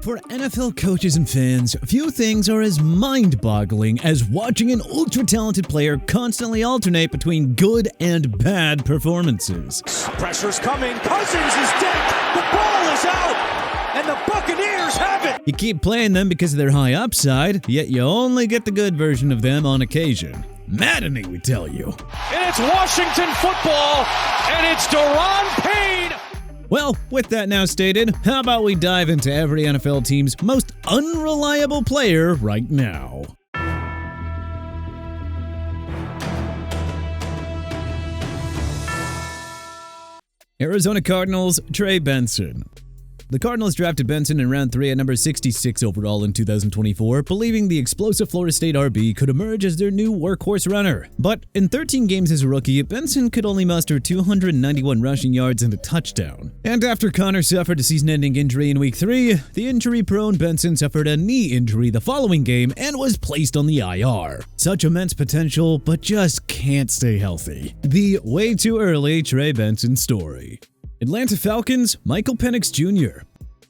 For NFL coaches and fans, few things are as mind-boggling as watching an ultra-talented player constantly alternate between good and bad performances. Pressure's coming. Cousins is dead. The ball is out. And the Buccaneers have it. You keep playing them because of their high upside, yet you only get the good version of them on occasion. Maddening, we tell you. And it's Washington football, and it's Daron Payne. Well, with that now stated, how about we dive into every NFL team's most unreliable player right now? Arizona Cardinals, Trey Benson. The Cardinals drafted Benson in round 3 at number 66 overall in 2024, believing the explosive Florida State RB could emerge as their new workhorse runner. But in 13 games as a rookie, Benson could only muster 291 rushing yards and a touchdown. And after Connor suffered a season-ending injury in Week 3, the injury-prone Benson suffered a knee injury the following game and was placed on the IR. Such immense potential, but just can't stay healthy. The way too early Trey Benson story. Atlanta Falcons, Michael Penix Jr.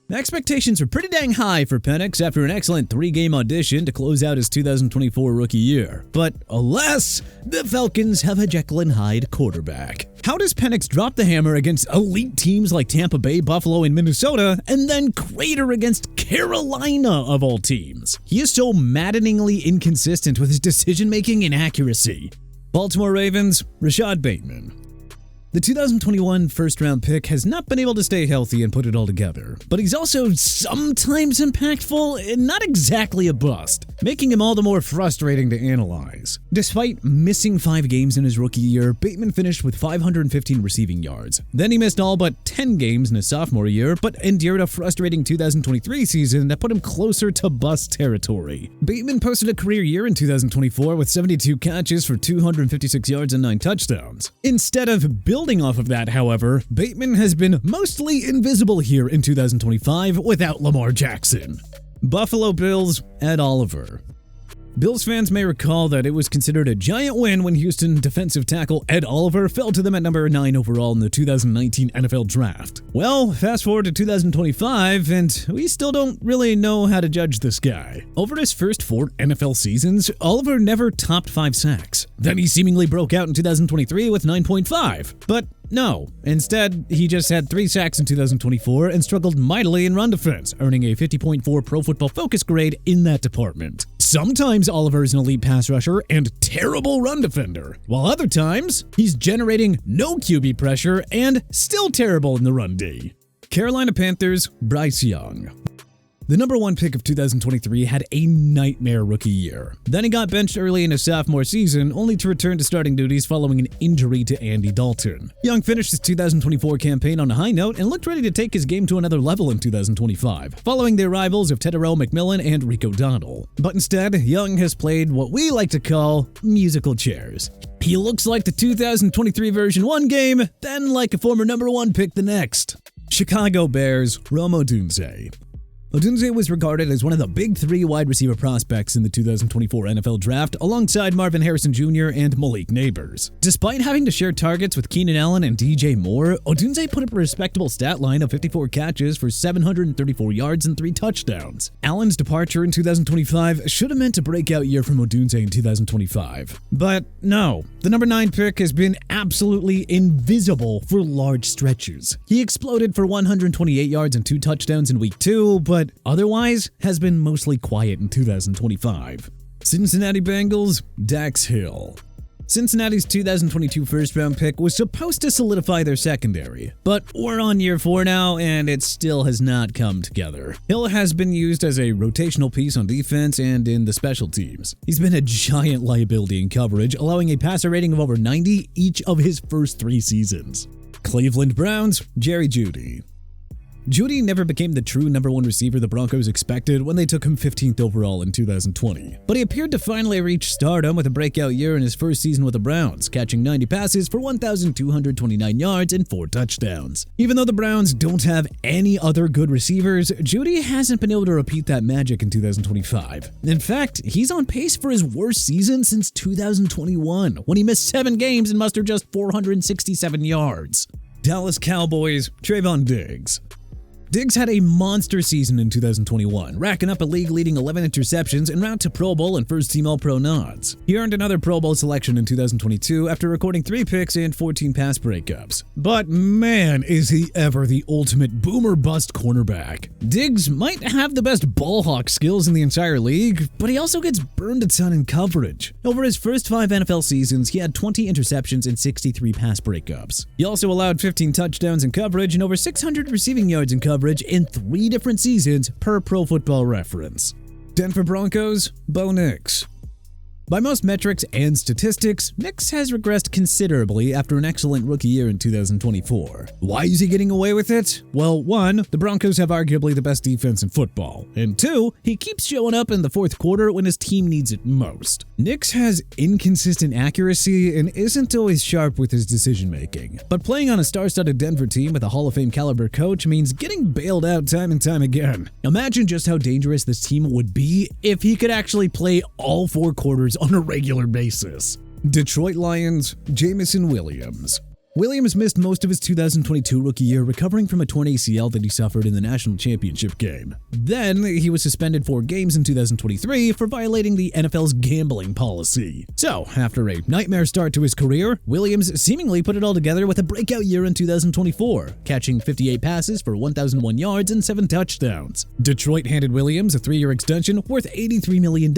The expectations were pretty dang high for Penix after an excellent 3-game audition to close out his 2024 rookie year. But alas, the Falcons have a Jekyll and Hyde quarterback. How does Penix drop the hammer against elite teams like Tampa Bay, Buffalo, and Minnesota, and then crater against Carolina of all teams? He is so maddeningly inconsistent with his decision-making and accuracy. Baltimore Ravens, Rashad Bateman. The 2021 first-round pick has not been able to stay healthy and put it all together, but he's also sometimes impactful and not exactly a bust, making him all the more frustrating to analyze. Despite missing 5 games in his rookie year, Bateman finished with 515 receiving yards. Then he missed all but 10 games in his sophomore year, but endured a frustrating 2023 season that put him closer to bust territory. Bateman posted a career year in 2024 with 72 catches for 256 yards and 9 touchdowns. Instead of building off of that, however, Bateman has been mostly invisible here in 2025 without Lamar Jackson. Buffalo Bills, Ed Oliver. Bills fans may recall that it was considered a giant win when Houston defensive tackle Ed Oliver fell to them at number 9 overall in the 2019 NFL Draft. Well, fast forward to 2025, and we still don't really know how to judge this guy. Over his first 4 NFL seasons, Oliver never topped 5 sacks. Then he seemingly broke out in 2023 with 9.5. But no, instead, he just had 3 sacks in 2024 and struggled mightily in run defense, earning a 50.4 Pro Football Focus grade in that department. Sometimes Oliver is an elite pass rusher and terrible run defender, while other times, he's generating no QB pressure and still terrible in the run D. Carolina Panthers, Bryce Young. The number 1 pick of 2023 had a nightmare rookie year. Then he got benched early in his sophomore season, only to return to starting duties following an injury to Andy Dalton. Young finished his 2024 campaign on a high note and looked ready to take his game to another level in 2025, following the arrivals of Tedderell McMillan and Rico Donnell. But instead, Young has played what we like to call musical chairs. He looks like the 2023 version one game, then like a former number 1 pick the next. Chicago Bears, Rome Odunze. Odunze was regarded as one of the big 3 wide receiver prospects in the 2024 NFL Draft, alongside Marvin Harrison Jr. and Malik Neighbors. Despite having to share targets with Keenan Allen and DJ Moore, Odunze put up a respectable stat line of 54 catches for 734 yards and 3 touchdowns. Allen's departure in 2025 should have meant a breakout year from Odunze in 2025. But no, the number 9 pick has been absolutely invisible for large stretches. He exploded for 128 yards and 2 touchdowns in Week 2, but otherwise has been mostly quiet in 2025. Cincinnati Bengals, Dax Hill. Cincinnati's 2022 first-round pick was supposed to solidify their secondary, but we're on year 4 now, and it still has not come together. Hill has been used as a rotational piece on defense and in the special teams. He's been a giant liability in coverage, allowing a passer rating of over 90 each of his first 3 seasons. Cleveland Browns, Jerry Jeudy. Jeudy never became the true number 1 receiver the Broncos expected when they took him 15th overall in 2020. But he appeared to finally reach stardom with a breakout year in his first season with the Browns, catching 90 passes for 1,229 yards and 4 touchdowns. Even though the Browns don't have any other good receivers, Jeudy hasn't been able to repeat that magic in 2025. In fact, he's on pace for his worst season since 2021, when he missed 7 games and mustered just 467 yards. Dallas Cowboys, Trayvon Diggs. Diggs had a monster season in 2021, racking up a league-leading 11 interceptions en route to Pro Bowl and first-team All-Pro nods. He earned another Pro Bowl selection in 2022 after recording 3 picks and 14 pass breakups. But man, is he ever the ultimate boomer-bust cornerback. Diggs might have the best ball hawk skills in the entire league, but he also gets burned a ton in coverage. Over his first 5 NFL seasons, he had 20 interceptions and 63 pass breakups. He also allowed 15 touchdowns in coverage and over 600 receiving yards in coverage in 3 different seasons per Pro Football Reference. Denver Broncos, Bo Nix. By most metrics and statistics, Nix has regressed considerably after an excellent rookie year in 2024. Why is he getting away with it? Well, 1, the Broncos have arguably the best defense in football, and 2, he keeps showing up in the fourth quarter when his team needs it most. Nix has inconsistent accuracy and isn't always sharp with his decision-making, but playing on a star-studded Denver team with a Hall of Fame caliber coach means getting bailed out time and time again. Imagine just how dangerous this team would be if he could actually play all 4 quarters on a regular basis. Detroit Lions, Jameson Williams. Williams missed most of his 2022 rookie year recovering from a torn ACL that he suffered in the national championship game. Then, he was suspended 4 games in 2023 for violating the NFL's gambling policy. So, after a nightmare start to his career, Williams seemingly put it all together with a breakout year in 2024, catching 58 passes for 1,001 yards and 7 touchdowns. Detroit handed Williams a 3-year extension worth $83 million,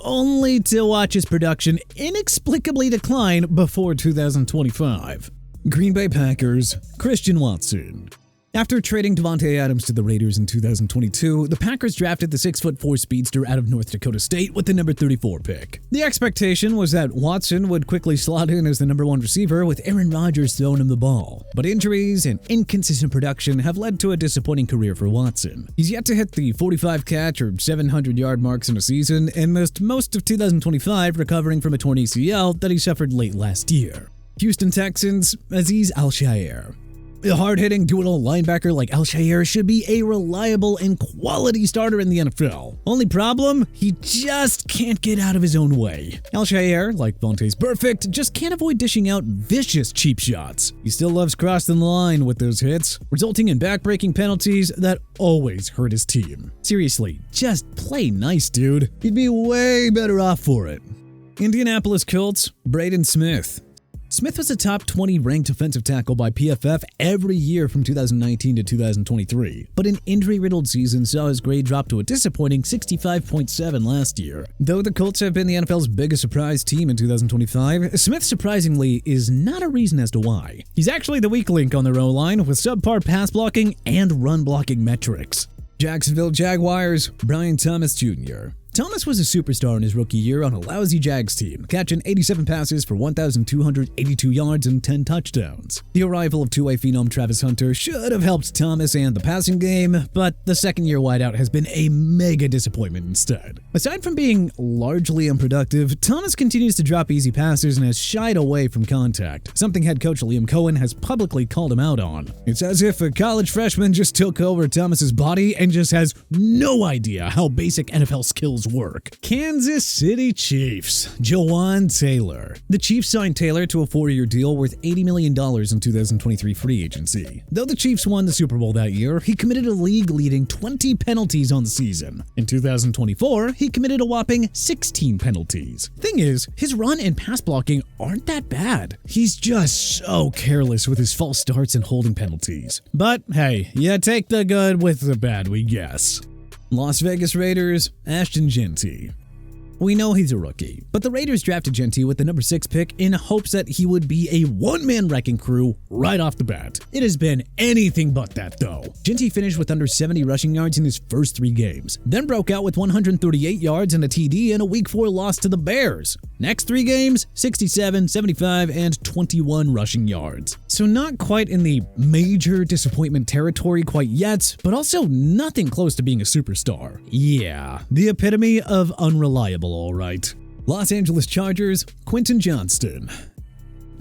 only to watch his production inexplicably decline before 2025. Green Bay Packers, Christian Watson. After trading Devontae Adams to the Raiders in 2022, the Packers drafted the 6'4" speedster out of North Dakota State with the number 34 pick. The expectation was that Watson would quickly slot in as the number 1 receiver with Aaron Rodgers throwing him the ball. But injuries and inconsistent production have led to a disappointing career for Watson. He's yet to hit the 45 catch or 700-yard marks in a season and missed most of 2025 recovering from a torn ACL that he suffered late last year. Houston Texans, Azeez Al-Shaair. A hard-hitting dual linebacker like Al-Shaair should be a reliable and quality starter in the NFL. Only problem? He just can't get out of his own way. Al-Shaair, like Vontae's perfect, just can't avoid dishing out vicious cheap shots. He still loves crossing the line with those hits, resulting in back-breaking penalties that always hurt his team. Seriously, just play nice, dude. He'd be way better off for it. Indianapolis Colts, Braden Smith. Smith was a top 20 ranked offensive tackle by PFF every year from 2019 to 2023, but an injury-riddled season saw his grade drop to a disappointing 65.7 last year. Though the Colts have been the NFL's biggest surprise team in 2025, Smith surprisingly is not a reason as to why. He's actually the weak link on their O-line with subpar pass blocking and run blocking metrics. Jacksonville Jaguars, Brian Thomas Jr. Thomas was a superstar in his rookie year on a lousy Jags team, catching 87 passes for 1,282 yards and 10 touchdowns. The arrival of two-way phenom Travis Hunter should have helped Thomas and the passing game, but the second-year wideout has been a mega disappointment instead. Aside from being largely unproductive, Thomas continues to drop easy passes and has shied away from contact, something head coach Liam Cohen has publicly called him out on. It's as if a college freshman just took over Thomas's body and just has no idea how basic NFL skills work. Kansas City Chiefs, Jawan Taylor. The Chiefs signed Taylor to a 4-year deal worth $80 million in 2023 free agency. Though the Chiefs won the Super Bowl that year, he committed a league-leading 20 penalties on the season. In 2024, he committed a whopping 16 penalties. Thing is, his run and pass blocking aren't that bad. He's just so careless with his false starts and holding penalties. But hey, you take the good with the bad, we guess. Las Vegas Raiders, Ashton Jeanty. We know he's a rookie, but the Raiders drafted Jeanty with the number 6 pick in hopes that he would be a one-man wrecking crew right off the bat. It has been anything but that, though. Jeanty finished with under 70 rushing yards in his first 3 games, then broke out with 138 yards and a TD in a Week 4 loss to the Bears. Next 3 games, 67, 75, and 21 rushing yards. So not quite in the major disappointment territory quite yet, but also nothing close to being a superstar. Yeah, the epitome of unreliable, all right. Los Angeles Chargers, Quentin Johnston.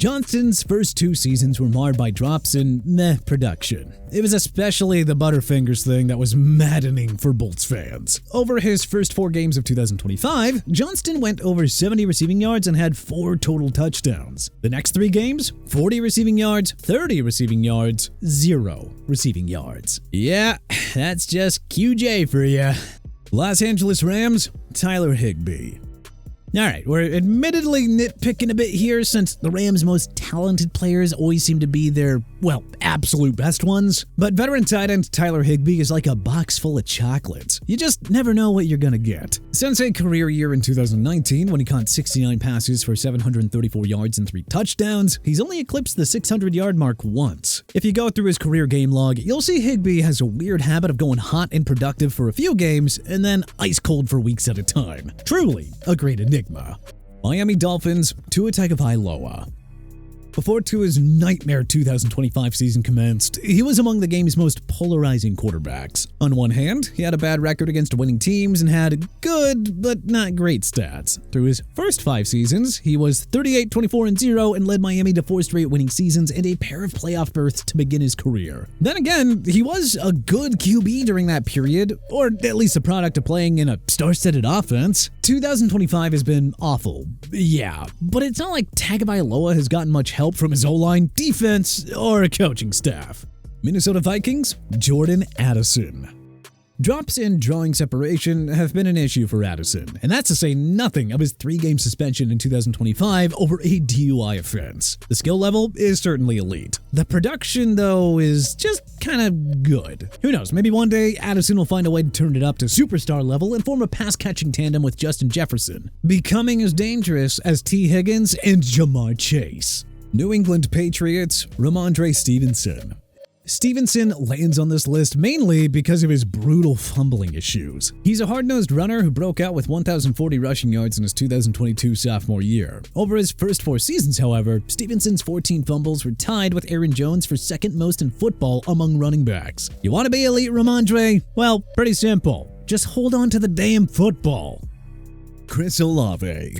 Johnston's first 2 seasons were marred by drops in meh production. It was especially the Butterfingers thing that was maddening for Bolts fans. Over his first 4 games of 2025, Johnston went over 70 receiving yards and had 4 total touchdowns. The next 3 games, 40 receiving yards, 30 receiving yards, 0 receiving yards. Yeah, that's just QJ for ya. Los Angeles Rams, Tyler Higbee. Alright, we're admittedly nitpicking a bit here since the Rams' most talented players always seem to be their, well, absolute best ones. But veteran tight end Tyler Higbee is like a box full of chocolates. You just never know what you're gonna get. Since a career year in 2019 when he caught 69 passes for 734 yards and 3 touchdowns, he's only eclipsed the 600-yard mark once. If you go through his career game log, you'll see Higbee has a weird habit of going hot and productive for a few games and then ice cold for weeks at a time. Truly a great enigma. Miami Dolphins, Tua Tagovailoa. Before Tua's nightmare 2025 season commenced, he was among the game's most polarizing quarterbacks. On one hand, he had a bad record against winning teams and had good but not great stats. Through his first 5 seasons, he was 38-24-0 and led Miami to 4 straight winning seasons and a pair of playoff berths to begin his career. Then again, he was a good QB during that period, or at least a product of playing in a star-studded offense. 2025 has been awful, yeah, but it's not like Tagovailoa has gotten much help from his O-line, defense, or a coaching staff. Minnesota Vikings, Jordan Addison. Drops in drawing separation have been an issue for Addison, and that's to say nothing of his 3-game suspension in 2025 over a DUI offense. The skill level is certainly elite. The production, though, is just kind of good. Who knows, maybe one day Addison will find a way to turn it up to superstar level and form a pass-catching tandem with Justin Jefferson, becoming as dangerous as T. Higgins and Jamar Chase. New England Patriots, Ramondre Stevenson. Stevenson lands on this list mainly because of his brutal fumbling issues. He's a hard-nosed runner who broke out with 1,040 rushing yards in his 2022 sophomore year. Over his first 4 seasons, however, Stevenson's 14 fumbles were tied with Aaron Jones for second most in football among running backs. You want to be elite, Ramondre? Well, pretty simple. Just hold on to the damn football. Chris Olave.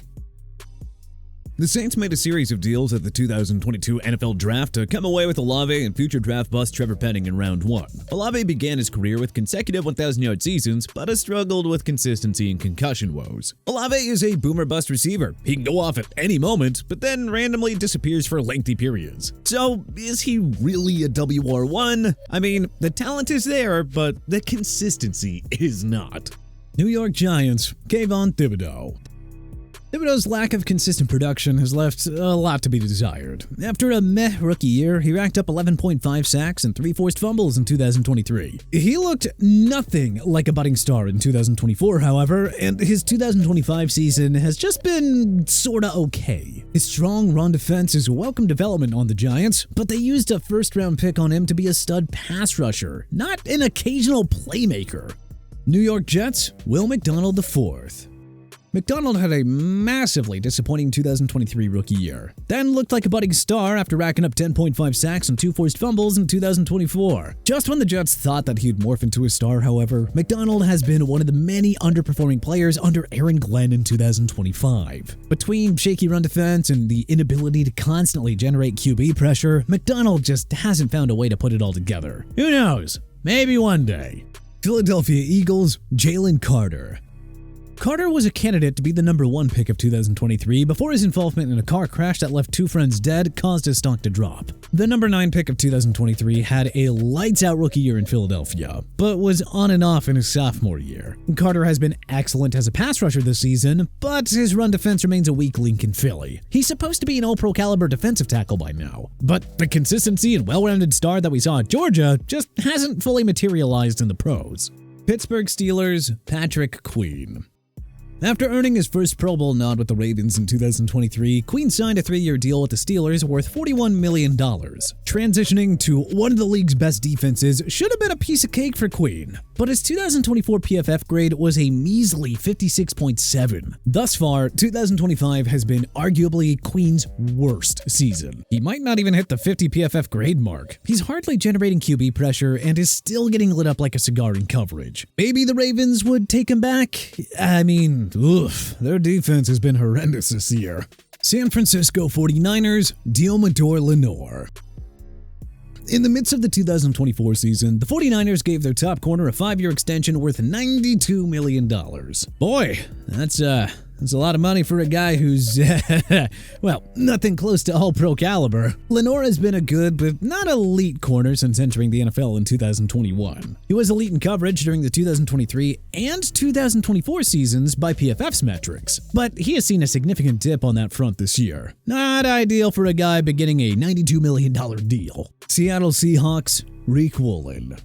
The Saints made a series of deals at the 2022 NFL Draft to come away with Olave and future draft bust Trevor Penning in round 1. Olave began his career with consecutive 1,000-yard seasons, but has struggled with consistency and concussion woes. Olave is a boomer-bust receiver. He can go off at any moment, but then randomly disappears for lengthy periods. So, is he really a WR1? I mean, the talent is there, but the consistency is not. New York Giants, Kayvon Thibodeau. Thibodeau's lack of consistent production has left a lot to be desired. After a meh rookie year, he racked up 11.5 sacks and 3 forced fumbles in 2023. He looked nothing like a budding star in 2024, however, and his 2025 season has just been sorta okay. His strong run defense is a welcome development on the Giants, but they used a first-round pick on him to be a stud pass rusher, not an occasional playmaker. New York Jets, Will McDonald IV. McDonald had a massively disappointing 2023 rookie year, then looked like a budding star after racking up 10.5 sacks and 2 forced fumbles in 2024. Just when the Jets thought that he'd morph into a star, however, McDonald has been one of the many underperforming players under Aaron Glenn in 2025. Between shaky run defense and the inability to constantly generate QB pressure, McDonald just hasn't found a way to put it all together. Who knows? Maybe one day. Philadelphia Eagles, Jalen Carter. Carter was a candidate to be the number 1 pick of 2023 before his involvement in a car crash that left 2 friends dead caused his stock to drop. The number 9 pick of 2023 had a lights-out rookie year in Philadelphia, but was on and off in his sophomore year. Carter has been excellent as a pass rusher this season, but his run defense remains a weak link in Philly. He's supposed to be an all-pro caliber defensive tackle by now, but the consistency and well-rounded star that we saw at Georgia just hasn't fully materialized in the pros. Pittsburgh Steelers, Patrick Queen. After earning his first Pro Bowl nod with the Ravens in 2023, Queen signed a 3-year deal with the Steelers worth $41 million. Transitioning to one of the league's best defenses should have been a piece of cake for Queen, but his 2024 PFF grade was a measly 56.7. Thus far, 2025 has been arguably Queen's worst season. He might not even hit the 50 PFF grade mark. He's hardly generating QB pressure and is still getting lit up like a cigar in coverage. Maybe the Ravens would take him back? I mean, oof, their defense has been horrendous this year. San Francisco 49ers, Diomedor Lenore. In the midst of the 2024 season, the 49ers gave their top corner a 5-year extension worth $92 million. Boy, that's a lot of money for a guy who's, well, nothing close to all-pro caliber. Lenore has been a good but not elite corner since entering the NFL in 2021. He was elite in coverage during the 2023 and 2024 seasons by PFF's metrics, but he has seen a significant dip on that front this year. Not ideal for a guy beginning a $92 million deal. Seattle Seahawks, Rick Woolen.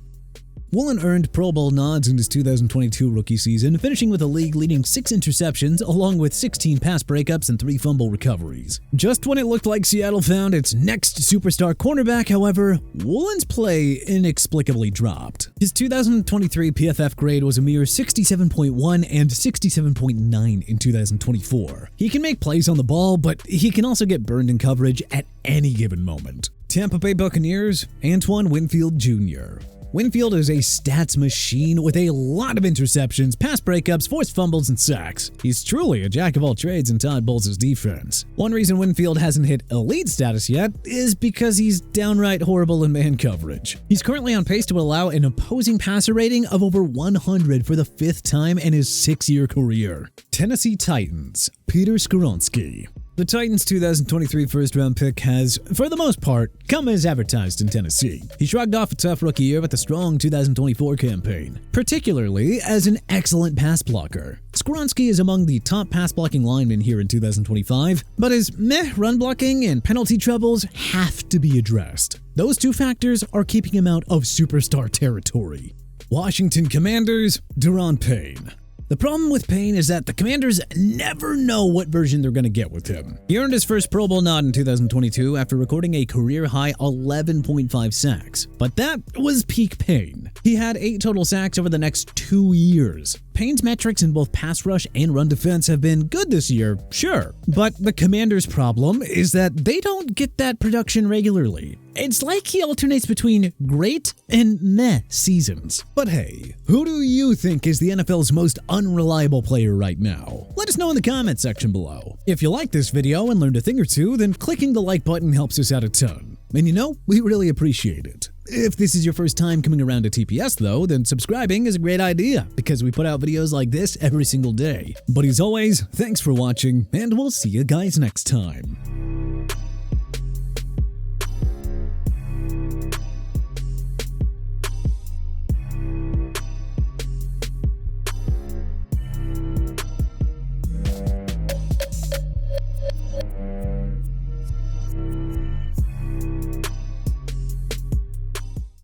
Woolen earned Pro Bowl nods in his 2022 rookie season, finishing with a league-leading 6 interceptions along with 16 pass breakups and 3 fumble recoveries. Just when it looked like Seattle found its next superstar cornerback, however, Woolen's play inexplicably dropped. His 2023 PFF grade was a mere 67.1 and 67.9 in 2024. He can make plays on the ball, but he can also get burned in coverage at any given moment. Tampa Bay Buccaneers, Antoine Winfield Jr. Winfield is a stats machine with a lot of interceptions, pass breakups, forced fumbles, and sacks. He's truly a jack of all trades in Todd Bowles' defense. One reason Winfield hasn't hit elite status yet is because he's downright horrible in man coverage. He's currently on pace to allow an opposing passer rating of over 100 for the 5th time in his 6-year career. Tennessee Titans, Peter Skoronski. The Titans' 2023 first-round pick has, for the most part, come as advertised in Tennessee. He shrugged off a tough rookie year with a strong 2024 campaign, particularly as an excellent pass blocker. Skoronski is among the top pass-blocking linemen here in 2025, but his meh run blocking and penalty troubles have to be addressed. Those 2 factors are keeping him out of superstar territory. Washington Commanders, Daron Payne. The problem with Payne is that the Commanders never know what version they're going to get with him. He earned his first Pro Bowl nod in 2022 after recording a career-high 11.5 sacks, but that was peak Payne. He had 8 total sacks over the next 2 years. Payne's metrics in both pass rush and run defense have been good this year, sure, but the Commanders' problem is that they don't get that production regularly. It's like he alternates between great and meh seasons. But hey, who do you think is the NFL's most unreliable player right now? Let us know in the comments section below. If you liked this video and learned a thing or two, then clicking the like button helps us out a ton. And you know, we really appreciate it. If this is your first time coming around to TPS though, then subscribing is a great idea because we put out videos like this every single day. But as always, thanks for watching, and we'll see you guys next time.